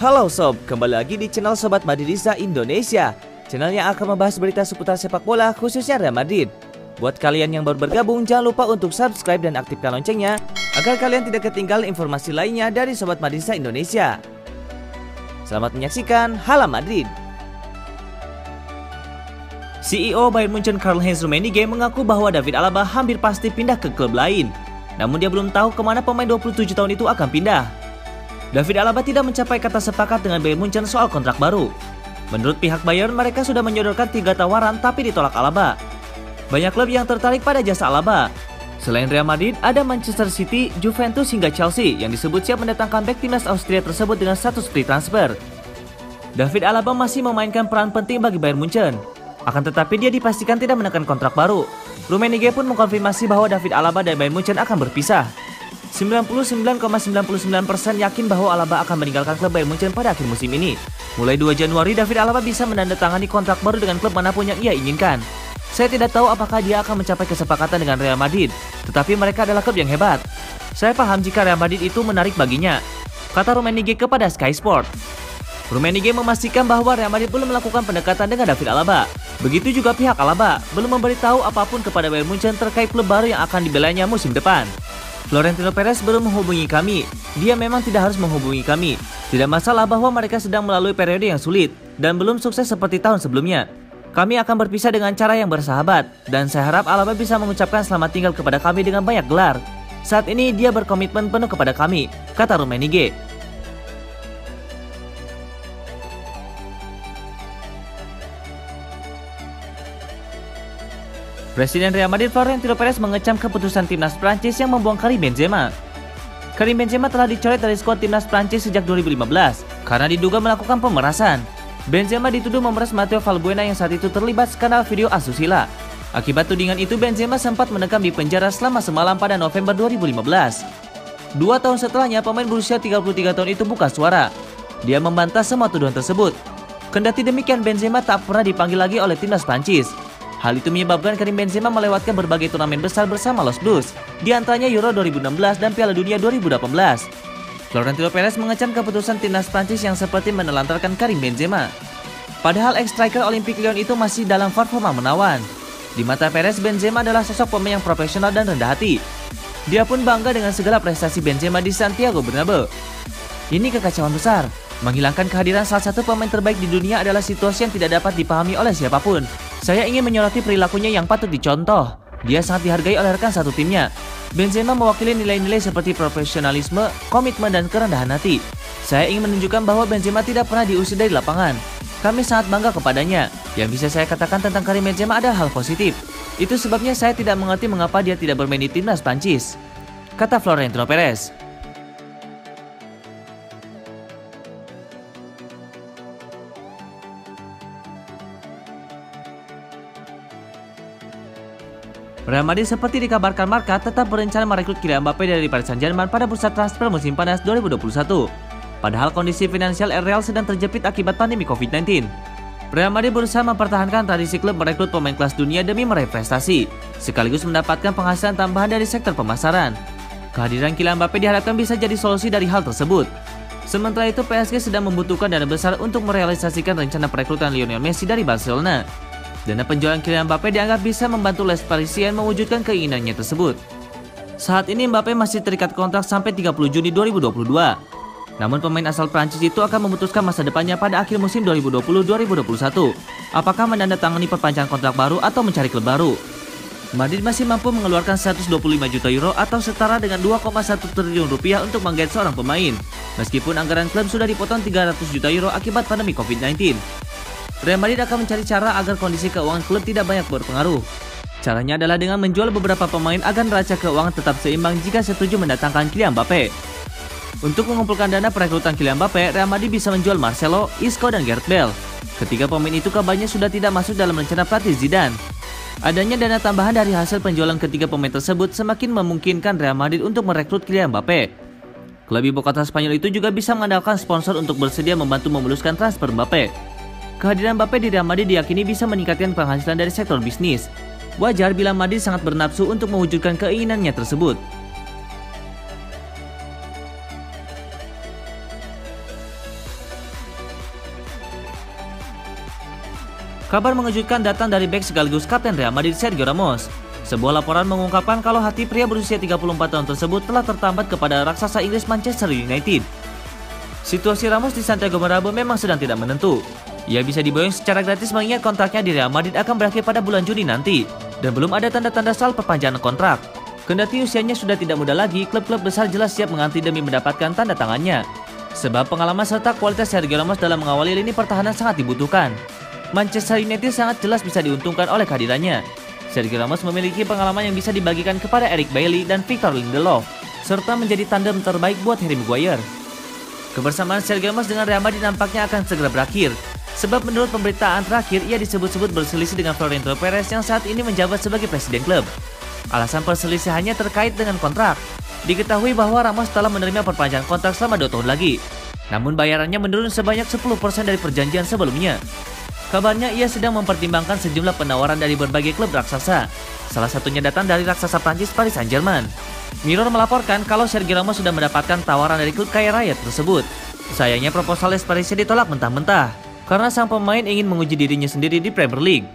Halo sob, kembali lagi di channel Sobat Madridista Indonesia. Channel yang akan membahas berita seputar sepak bola khususnya Real Madrid. Buat kalian yang baru bergabung, jangan lupa untuk subscribe dan aktifkan loncengnya agar kalian tidak ketinggalan informasi lainnya dari Sobat Madridista Indonesia. Selamat menyaksikan Hala Madrid. CEO Bayern Munchen Karl-Heinz Rummenigge mengaku bahwa David Alaba hampir pasti pindah ke klub lain. Namun dia belum tahu kemana pemain 27 tahun itu akan pindah. David Alaba tidak mencapai kata sepakat dengan Bayern Munchen soal kontrak baru. Menurut pihak Bayern, mereka sudah menyodorkan 3 tawaran tapi ditolak Alaba. Banyak klub yang tertarik pada jasa Alaba. Selain Real Madrid, ada Manchester City, Juventus hingga Chelsea yang disebut siap mendatangkan bek timnas Austria tersebut dengan status free transfer. David Alaba masih memainkan peran penting bagi Bayern Munchen. Akan tetapi dia dipastikan tidak menekan kontrak baru. Rummenigge pun mengkonfirmasi bahwa David Alaba dan Bayern Munchen akan berpisah. 99,99% yakin bahwa Alaba akan meninggalkan klub Bayern Munchen pada akhir musim ini. Mulai 2 Januari, David Alaba bisa menandatangani kontrak baru dengan klub manapun yang ia inginkan. Saya tidak tahu apakah dia akan mencapai kesepakatan dengan Real Madrid, tetapi mereka adalah klub yang hebat. Saya paham jika Real Madrid itu menarik baginya, kata Rummenigge kepada Sky Sport. Rummenigge memastikan bahwa Real Madrid belum melakukan pendekatan dengan David Alaba. Begitu juga pihak Alaba belum memberitahu apapun kepada Bayern Munchen terkait klub baru yang akan dibelanya musim depan. Florentino Perez belum menghubungi kami. Dia memang tidak harus menghubungi kami. Tidak masalah bahwa mereka sedang melalui periode yang sulit dan belum sukses seperti tahun sebelumnya. Kami akan berpisah dengan cara yang bersahabat dan saya harap Alaba bisa mengucapkan selamat tinggal kepada kami dengan banyak gelar. Saat ini dia berkomitmen penuh kepada kami, kata Rummenigge. Presiden Real Madrid Florentino Perez mengecam keputusan timnas Prancis yang membuang Karim Benzema. Karim Benzema telah dicoret dari skuad timnas Prancis sejak 2015 karena diduga melakukan pemerasan. Benzema dituduh memeras Mateo Valbuena yang saat itu terlibat skandal video asusila. Akibat tudingan itu, Benzema sempat mendekam di penjara selama semalam pada November 2015. 2 tahun setelahnya, pemain berusia 33 tahun itu buka suara. Dia membantah semua tuduhan tersebut. Kendati demikian, Benzema tak pernah dipanggil lagi oleh timnas Prancis. Hal itu menyebabkan Karim Benzema melewatkan berbagai turnamen besar bersama Los Blues, di antaranya Euro 2016 dan Piala Dunia 2018. Florentino Perez mengecam keputusan timnas Prancis yang seperti menelantarkan Karim Benzema. Padahal ex-striker Olympique Lyon itu masih dalam performa menawan. Di mata Perez, Benzema adalah sosok pemain yang profesional dan rendah hati. Dia pun bangga dengan segala prestasi Benzema di Santiago Bernabeu. Ini kekacauan besar. Menghilangkan kehadiran salah satu pemain terbaik di dunia adalah situasi yang tidak dapat dipahami oleh siapapun. Saya ingin menyoroti perilakunya yang patut dicontoh. Dia sangat dihargai oleh rekan satu timnya. Benzema mewakili nilai-nilai seperti profesionalisme, komitmen, dan kerendahan hati. Saya ingin menunjukkan bahwa Benzema tidak pernah diusir dari lapangan. Kami sangat bangga kepadanya. Yang bisa saya katakan tentang Karim Benzema adalah hal positif. Itu sebabnya saya tidak mengerti mengapa dia tidak bermain di timnas Prancis, kata Florentino Perez. Real Madrid seperti dikabarkan Marca tetap berencana merekrut Kylian Mbappe dari Paris Saint-Germain pada bursa transfer musim panas 2021. Padahal kondisi finansial Real sedang terjepit akibat pandemi COVID-19. Real Madrid berusaha mempertahankan tradisi klub merekrut pemain kelas dunia demi meraih prestasi, sekaligus mendapatkan penghasilan tambahan dari sektor pemasaran. Kehadiran Kylian Mbappe diharapkan bisa jadi solusi dari hal tersebut. Sementara itu, PSG sedang membutuhkan dana besar untuk merealisasikan rencana perekrutan Lionel Messi dari Barcelona. Dana penjualan Kylian Mbappe dianggap bisa membantu Les Parisiens mewujudkan keinginannya tersebut. Saat ini Mbappe masih terikat kontrak sampai 30 Juni 2022. Namun pemain asal Prancis itu akan memutuskan masa depannya pada akhir musim 2020-2021. Apakah menandatangani perpanjangan kontrak baru atau mencari klub baru? Madrid masih mampu mengeluarkan 125 juta euro atau setara dengan 2,1 triliun rupiah untuk menggait seorang pemain. Meskipun anggaran klub sudah dipotong 300 juta euro akibat pandemi COVID-19. Real Madrid akan mencari cara agar kondisi keuangan klub tidak banyak berpengaruh. Caranya adalah dengan menjual beberapa pemain agar neraca keuangan tetap seimbang jika setuju mendatangkan Kylian Mbappe. Untuk mengumpulkan dana perekrutan Kylian Mbappe, Real Madrid bisa menjual Marcelo, Isco, dan Gareth Bale. Ketiga pemain itu kabarnya sudah tidak masuk dalam rencana pelatih Zidane. Adanya dana tambahan dari hasil penjualan ketiga pemain tersebut semakin memungkinkan Real Madrid untuk merekrut Kylian Mbappe. Klub ibu kota Spanyol itu juga bisa mengandalkan sponsor untuk bersedia membantu memuluskan transfer Mbappe. Kehadiran Mbappe di Real Madrid diyakini bisa meningkatkan penghasilan dari sektor bisnis. Wajar bila Madrid sangat bernafsu untuk mewujudkan keinginannya tersebut. Kabar mengejutkan datang dari bek sekaligus kapten Real Madrid Sergio Ramos. Sebuah laporan mengungkapkan kalau hati pria berusia 34 tahun tersebut telah tertambat kepada raksasa Inggris Manchester United. Situasi Ramos di Santiago Bernabeu memang sedang tidak menentu. Ia bisa diboyong secara gratis mengingat kontraknya di Real Madrid akan berakhir pada bulan Juni nanti, dan belum ada tanda-tanda soal perpanjangan kontrak. Kendati usianya sudah tidak muda lagi, klub-klub besar jelas siap mengantri demi mendapatkan tanda tangannya. Sebab pengalaman serta kualitas Sergio Ramos dalam mengawali lini pertahanan sangat dibutuhkan. Manchester United sangat jelas bisa diuntungkan oleh kehadirannya. Sergio Ramos memiliki pengalaman yang bisa dibagikan kepada Eric Bailly dan Victor Lindelof, serta menjadi tandem terbaik buat Harry Maguire. Kebersamaan Sergio Ramos dengan Real Madrid nampaknya akan segera berakhir, sebab menurut pemberitaan terakhir ia disebut-sebut berselisih dengan Florentino Perez yang saat ini menjabat sebagai presiden klub. Alasan perselisihannya terkait dengan kontrak. Diketahui bahwa Ramos telah menerima perpanjangan kontrak selama 2 tahun lagi, namun bayarannya menurun sebanyak 10% dari perjanjian sebelumnya. Kabarnya ia sedang mempertimbangkan sejumlah penawaran dari berbagai klub raksasa. Salah satunya datang dari raksasa Prancis Paris Saint-Germain. Mirror melaporkan kalau Sergio Ramos sudah mendapatkan tawaran dari klub kaya raya tersebut. Sayangnya proposal Les Parisiens ditolak mentah-mentah karena sang pemain ingin menguji dirinya sendiri di Premier League.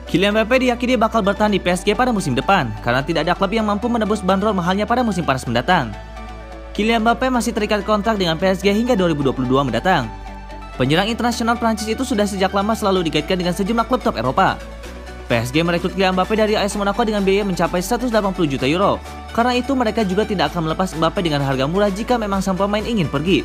Kylian Mbappé diyakini bakal bertahan di PSG pada musim depan karena tidak ada klub yang mampu menebus bandrol mahalnya pada musim panas mendatang. Kylian Mbappé masih terikat kontrak dengan PSG hingga 2022 mendatang. Penyerang internasional Prancis itu sudah sejak lama selalu dikaitkan dengan sejumlah klub top Eropa. PSG merekrut Kylian Mbappé dari AS Monaco dengan biaya mencapai 180 juta euro. Karena itu mereka juga tidak akan melepas Mbappé dengan harga murah jika memang sang pemain ingin pergi.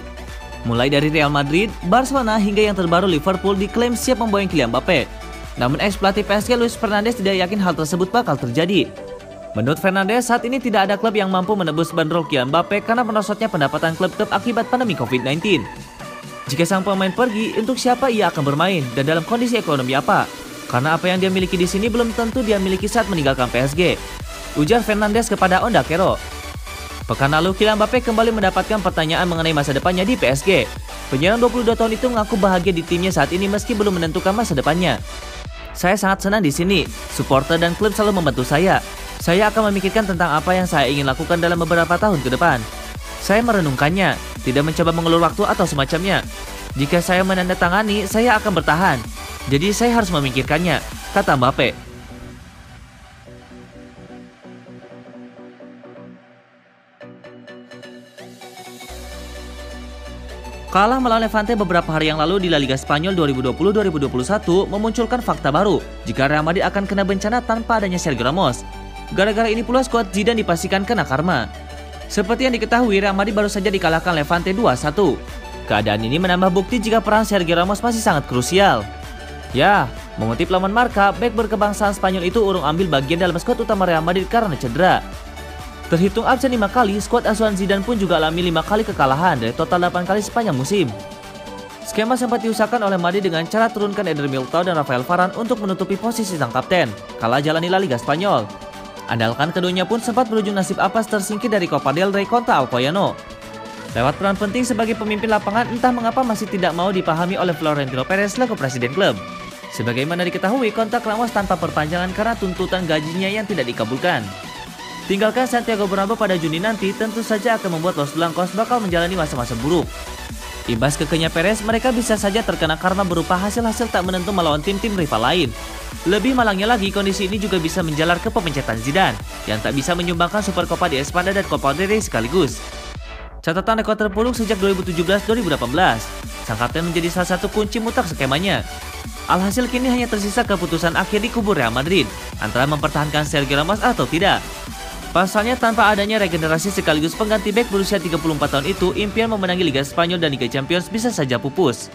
Mulai dari Real Madrid, Barcelona hingga yang terbaru Liverpool diklaim siap memboyong Kylian Mbappé. Namun ex-pelatih PSG Luis Fernandes tidak yakin hal tersebut bakal terjadi. Menurut Fernandes, saat ini tidak ada klub yang mampu menebus bandrol Kylian Mbappé karena merosotnya pendapatan klub-klub akibat pandemi COVID-19. Jika sang pemain pergi, untuk siapa ia akan bermain dan dalam kondisi ekonomi apa? Karena apa yang dia miliki di sini belum tentu dia miliki saat meninggalkan PSG, ujar Fernandes kepada Onda Cero. Pekan lalu, Kylian Mbappé kembali mendapatkan pertanyaan mengenai masa depannya di PSG. Penyerang 22 tahun itu mengaku bahagia di timnya saat ini meski belum menentukan masa depannya. Saya sangat senang di sini. Supporter dan klub selalu membantu saya. Saya akan memikirkan tentang apa yang saya ingin lakukan dalam beberapa tahun ke depan. Saya merenungkannya, tidak mencoba mengulur waktu atau semacamnya. Jika saya menandatangani, saya akan bertahan. Jadi saya harus memikirkannya, kata Mbappé. Kalah melawan Levante beberapa hari yang lalu di La Liga Spanyol 2020-2021 memunculkan fakta baru jika Real Madrid akan kena bencana tanpa adanya Sergio Ramos. Gara-gara ini pula skuad Zidane dipastikan kena karma. Seperti yang diketahui, Real Madrid baru saja dikalahkan Levante 2-1. Keadaan ini menambah bukti jika peran Sergio Ramos masih sangat krusial. Ya, mengutip laman Marca, bek berkebangsaan Spanyol itu urung ambil bagian dalam skuad utama Real Madrid karena cedera. Terhitung absen 5 kali, skuad asuhan Zidane pun juga alami 5 kali kekalahan dari total 8 kali sepanjang musim. Skema sempat diusahakan oleh Madrid dengan cara turunkan Eder Militao dan Rafael Varane untuk menutupi posisi sang kapten, kala jalani La Liga Spanyol. Andalkan keduanya pun sempat berujung nasib apes tersingkir dari Copa del Rey kontra Alcoyano. Lewat peran penting sebagai pemimpin lapangan, entah mengapa masih tidak mau dipahami oleh Florentino Perez selaku presiden klub. Sebagaimana diketahui, kontrak Ramos tanpa perpanjangan karena tuntutan gajinya yang tidak dikabulkan. Tinggalkan Santiago Bernabeu pada Juni nanti tentu saja akan membuat Los Blancos bakal menjalani masa-masa buruk. Imbas kekenya Perez, mereka bisa saja terkena karma berupa hasil-hasil tak menentu melawan tim-tim rival lain. Lebih malangnya lagi, kondisi ini juga bisa menjalar ke pemencatan Zidane yang tak bisa menyumbangkan Supercopa di Espada dan Copa del Rey sekaligus. Catatan rekor terpuruk sejak 2017-2018, sang kapten menjadi salah satu kunci mutlak skemanya. Alhasil kini hanya tersisa keputusan akhir di kubu Real Madrid antara mempertahankan Sergio Ramos atau tidak. Pasalnya tanpa adanya regenerasi sekaligus pengganti bek berusia 34 tahun itu, impian memenangi Liga Spanyol dan Liga Champions bisa saja pupus.